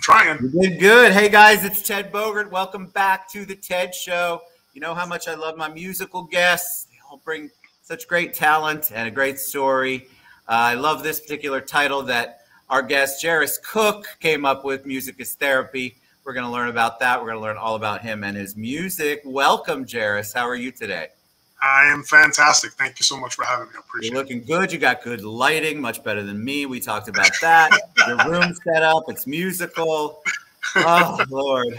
Trying. You did good. Hey guys, it's Ted Bogert. Welcome back to the Ted Show. You know how much I love my musical guests. They all bring such great talent and a great story. I love this particular title that our guest Jeiris Cook came up with, Music is Therapy. We're going to learn about that. We're going to learn all about him and his music. Welcome, Jeiris. How are you today? I am fantastic. Thank you so much for having me. I appreciate it. You're looking good. You got good lighting, much better than me. We talked about that. Your room's set up. It's musical. Oh, Lord.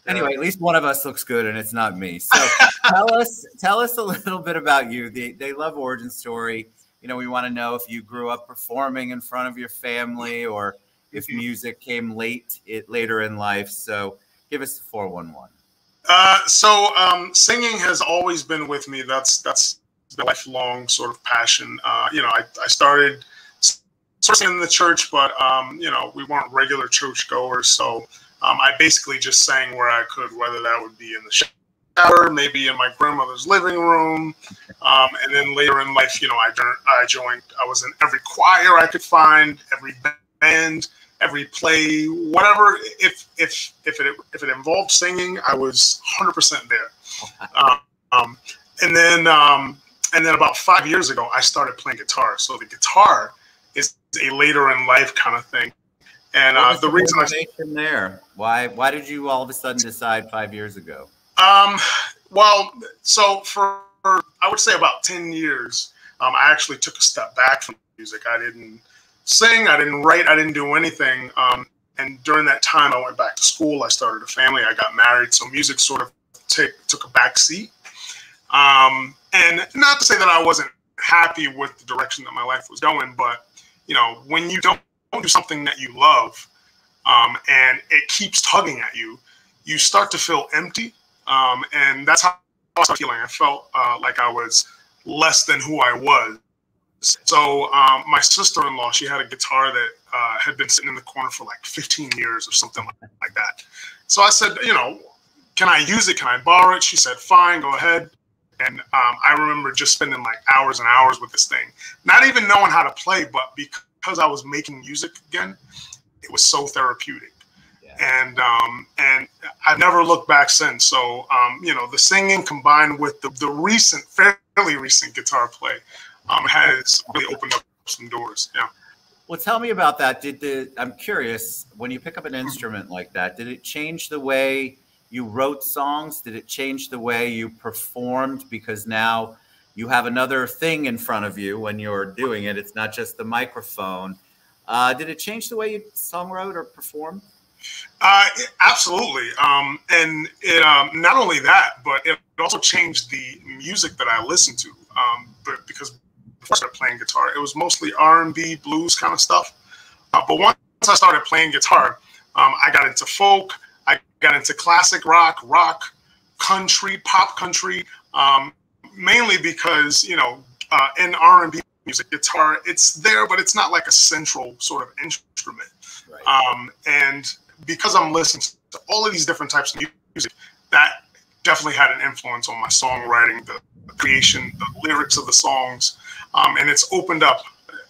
Anyway, at least one of us looks good, and it's not me. So tell us a little bit about you. They love origin story. You know, we want to know if you grew up performing in front of your family or if music came later in life. So give us the 411. Singing has always been with me. That's the lifelong sort of passion. You know, I started singing in the church, but you know, we weren't regular church goers, so I basically just sang where I could, whether that would be in the shower, maybe in my grandmother's living room, and then later in life, you know, I was in every choir I could find, every band, every play, whatever. If it involved singing, I was 100% there. And then about 5 years ago, I started playing guitar. So the guitar is a later in life kind of thing. And the reason why did you all of a sudden decide 5 years ago? Well, so for I would say about 10 years, I actually took a step back from music. I didn't sing, I didn't write, I didn't do anything. And during that time, I went back to school. I started a family. I got married. So music sort of took a back seat. And not to say that I wasn't happy with the direction that my life was going, but you know, when you don't do something that you love, and it keeps tugging at you, you start to feel empty. And that's how I started feeling. I felt like I was less than who I was. So my sister-in-law, she had a guitar that had been sitting in the corner for like 15 years or something like that. So I said, you know, can I use it? Can I borrow it? She said, fine, go ahead. And I remember just spending like hours and hours with this thing, not even knowing how to play, but because I was making music again, it was so therapeutic. Yeah. And I've never looked back since. So, you know, the singing combined with the fairly recent guitar play, has really opened up some doors. Yeah. Well, tell me about that. I'm curious, when you pick up an instrument like that, did it change the way you wrote songs? Did it change the way you performed? Because now you have another thing in front of you when you're doing it. It's not just the microphone. Did it change the way you songwrote or performed? Absolutely. And it, not only that, but it also changed the music that I listened to. But because before I started playing guitar, it was mostly R&B, blues kind of stuff. But once I started playing guitar, I got into folk, I got into classic rock, country, pop country, mainly because, you know, in R&B music, guitar, it's there, but it's not like a central sort of instrument. Right. And because I'm listening to all of these different types of music, that definitely had an influence on my songwriting, the creation, the lyrics of the songs. And it's opened up,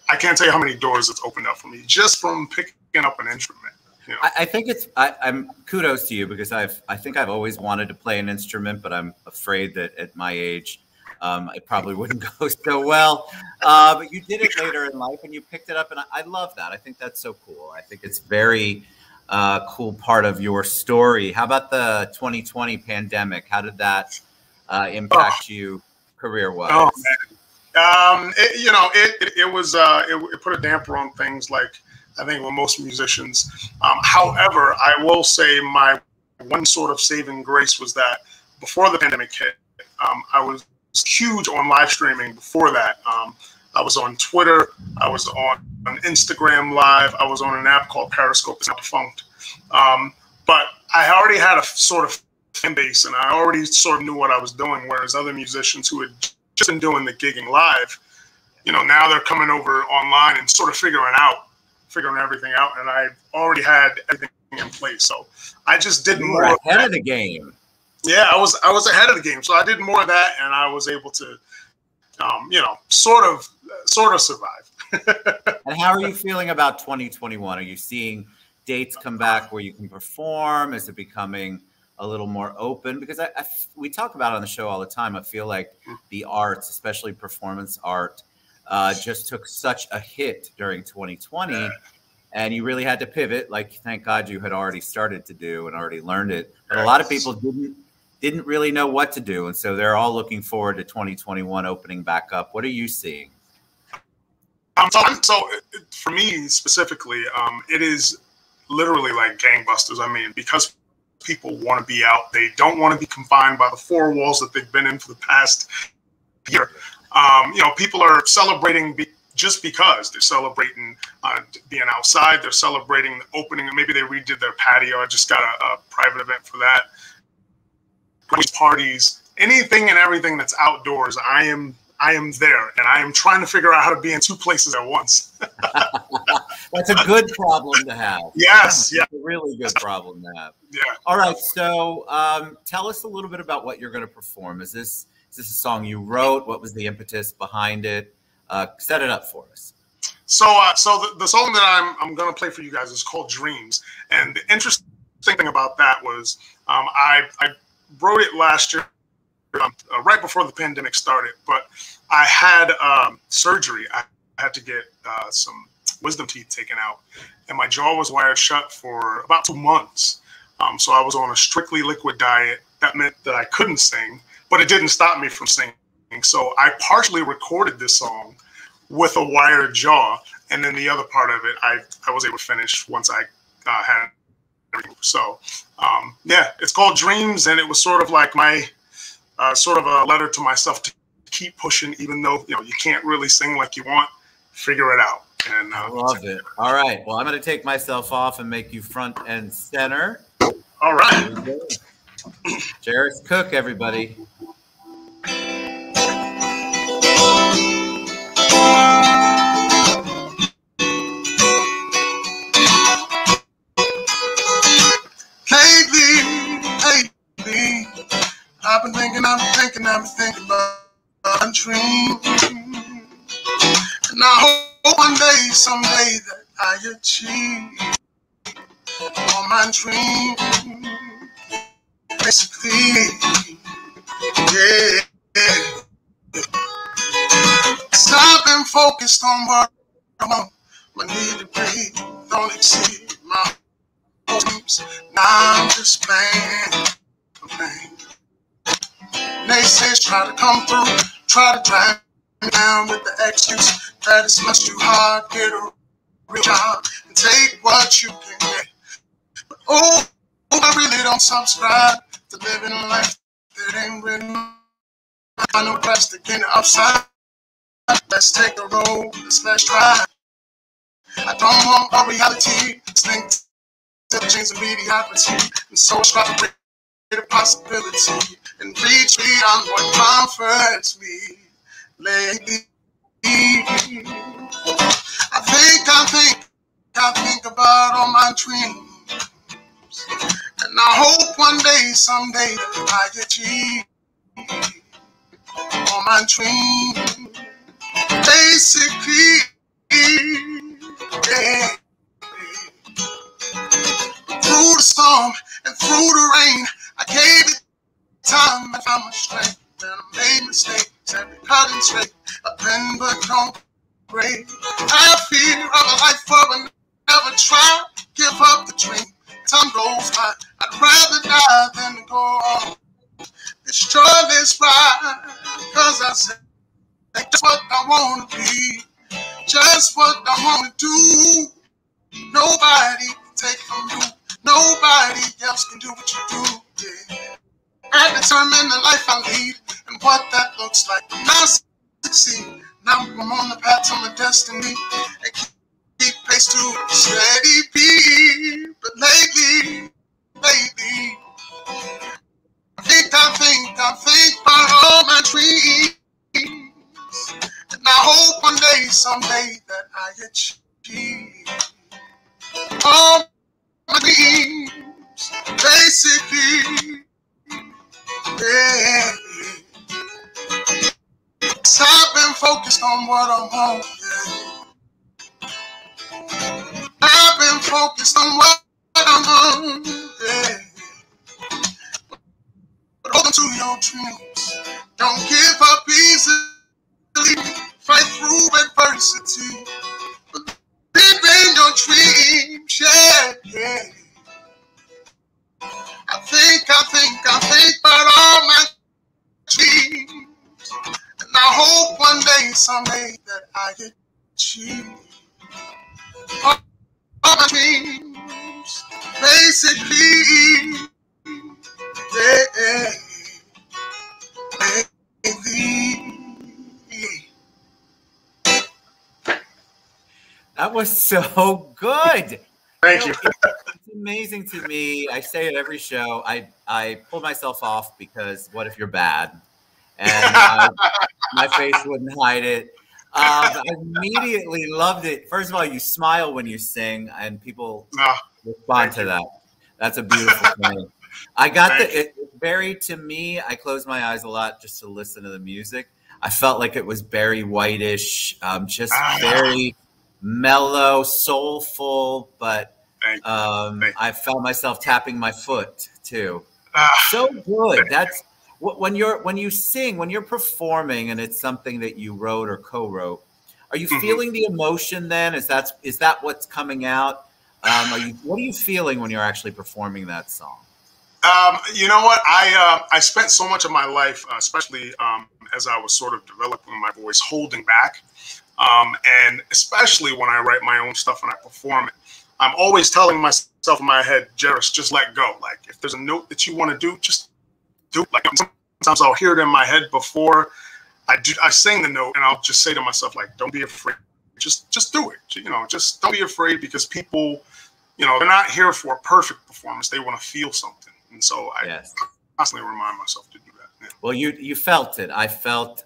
I can't tell you how many doors it's opened up for me just from picking up an instrument. You know? I think I'm kudos to you, because I think I've always wanted to play an instrument, but I'm afraid that at my age, it probably wouldn't go so well. But you did it later in life and you picked it up, and I love that. I think that's so cool. I think it's very cool part of your story. How about the 2020 pandemic? How did that impact you career-wise? Oh, man. You know, it put a damper on things, like I think with most musicians. However, I will say my one sort of saving grace was that before the pandemic hit, I was huge on live streaming before that. I was on Twitter, I was on Instagram Live, I was on an app called Periscope. It's now defunct. But I already had a sort of fan base, and I already sort of knew what I was doing, whereas other musicians who had just been doing the gigging live, you know, now they're coming over online and sort of figuring everything out, and I already had everything in place. So I just did more ahead of the game. Yeah, I was ahead of the game. So I did more of that, and I was able to, you know, sort of survive. And how are you feeling about 2021? Are you seeing dates come back where you can perform? Is it becoming a little more open? Because we talk about it on the show all the time. I feel like the arts, especially performance art, just took such a hit during 2020, and you really had to pivot. Like, thank God you had already started to do and already learned it. But a lot of people didn't really know what to do, and so they're all looking forward to 2021 opening back up. What are you seeing? So for me specifically, it is literally like gangbusters. I mean, because people want to be out, they don't want to be confined by the four walls that they've been in for the past year. You know, people are celebrating just because they're celebrating being outside. They're celebrating the opening, and maybe they redid their patio. I just got a private event for that. Parties, anything and everything that's outdoors, I am there, and I am trying to figure out how to be in two places at once. That's a good problem to have. Yes, yeah, a really good problem to have. Yeah. All right, so tell us a little bit about what you're going to perform. Is this a song you wrote? What was the impetus behind it? Set it up for us. So, the song that I'm going to play for you guys is called "Dreams," and the interesting thing about that was I wrote it last year, right before the pandemic started, but I had surgery. I had to get some wisdom teeth taken out, and my jaw was wired shut for about 2 months. So I was on a strictly liquid diet. That meant that I couldn't sing, but it didn't stop me from singing. So I partially recorded this song with a wired jaw, and then the other part of it, I was able to finish once I had everything. So yeah, it's called Dreams, and it was sort of like my sort of a letter to myself to keep pushing, even though you can't really sing like you want. Figure it out. And I love it. All right. Well, I'm going to take myself off and make you front and center. All right. Jeiris Cook, everybody. Lately, I've been thinking about a dream. And I hope one day, someday, that I achieve all my dreams. Basically, yeah. So I've been focused on what I want. My need to breathe don't exceed my hopes. Now I'm just playing. Naysayers try to come through, try to drag me down with the excuse that it's much too hard. Get a real job and take what you can get. But oh, I really don't subscribe to living a life that ain't written. I know plastic in the upside. Let's take the road, let's try. I don't want a reality linked to the chains of mediocrity, and so I try to break the possibility and reach beyond what comforts me lately. I think about all my dreams, and I hope one day, someday, that I achieve all my dreams. Basically, yeah. Through the storm and through the rain, I gave it time. I found my strength, and I made mistakes. Every cutting straight, I bend but don't break. I fear of a life where I never try. Give up the dream. Time goes by. I'd rather die than go on. Destroy this pride, 'cause I said just what I want to be, just what I want to do. Nobody can take from you. Nobody else can do what you do. Yeah. I determine the life I lead and what that looks like. Now I succeed. Now I'm on the path to my destiny and keep pace to steady beat. But lately, I think about all my dreams. And I hope one day, someday, that I achieve all my dreams. Basically, yeah. So I've been focused on what I want. Yeah. I've been focused on what I'm on. Yeah. But hold on to your dreams. Don't give up easily. Fight through adversity. Believe in your dreams. Yeah, yeah. I think about all my dreams. And I hope one day, someday, that I achieve all my dreams. Basically, yeah, That was so good. Thank you. It's amazing to me. I say it every show. I pull myself off because what if you're bad? And my face wouldn't hide it. I immediately loved it. First of all, you smile when you sing, and people respond to that. That's a beautiful thing. I got it's very, to me, I close my eyes a lot just to listen to the music. I felt like it was Barry White-ish, just very mellow, soulful, but I found myself tapping my foot too. So good. That's when you sing, when you're performing, and it's something that you wrote or co-wrote. Are you feeling the emotion then? Is that what's coming out? What are you feeling when you're actually performing that song? You know what? I spent so much of my life, especially as I was sort of developing my voice, holding back. And especially when I write my own stuff and I perform it, I'm always telling myself in my head, Jeiris, just let go. Like, if there's a note that you want to do, just do it. Like, sometimes I'll hear it in my head before I sing the note, and I'll just say to myself, like, don't be afraid. Just do it. You know, just don't be afraid, because people, you know, they're not here for a perfect performance. They want to feel something. And so I constantly remind myself to do that. Yeah. Well, you felt it. I felt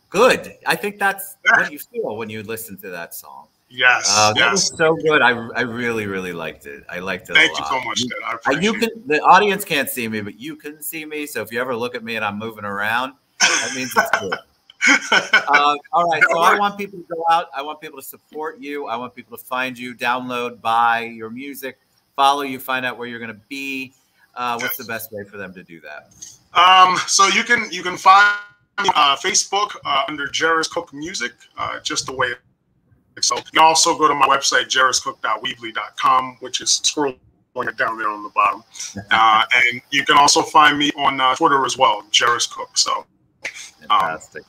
good. I think that's what you feel when you listen to that song. Yes. That was so good. I really, really liked it. I liked it a lot. Thank you so much, Ted. I appreciate it. The audience can't see me, but you can see me. So if you ever look at me and I'm moving around, that means it's good. All right. So I want people to go out. I want people to support you. I want people to find you, download, buy your music, follow you, find out where you're going to be. What's the best way for them to do that? So you can find me Facebook under Jeiris Cook Music, just the way. So you can also go to my website, jeiriscook.weebly.com, which is scrolling down there on the bottom. And you can also find me on Twitter as well, Jeiris Cook. So fantastic.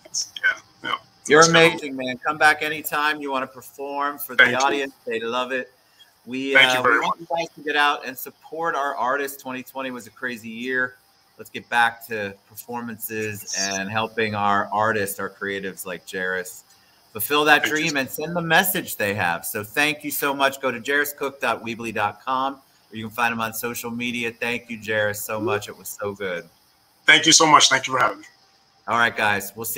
Yeah. You're amazing, man. Come back anytime you want to perform for the audience. They love it. We want you guys to get out and support our artists. 2020 was a crazy year. Let's get back to performances and helping our artists, our creatives like Jeiris, fulfill that dream and send the message they have. So thank you so much. Go to jeiriscook.weebly.com, or you can find them on social media. Thank you, Jeiris, so much. It was so good. Thank you so much. Thank you for having me. All right, guys. We'll see.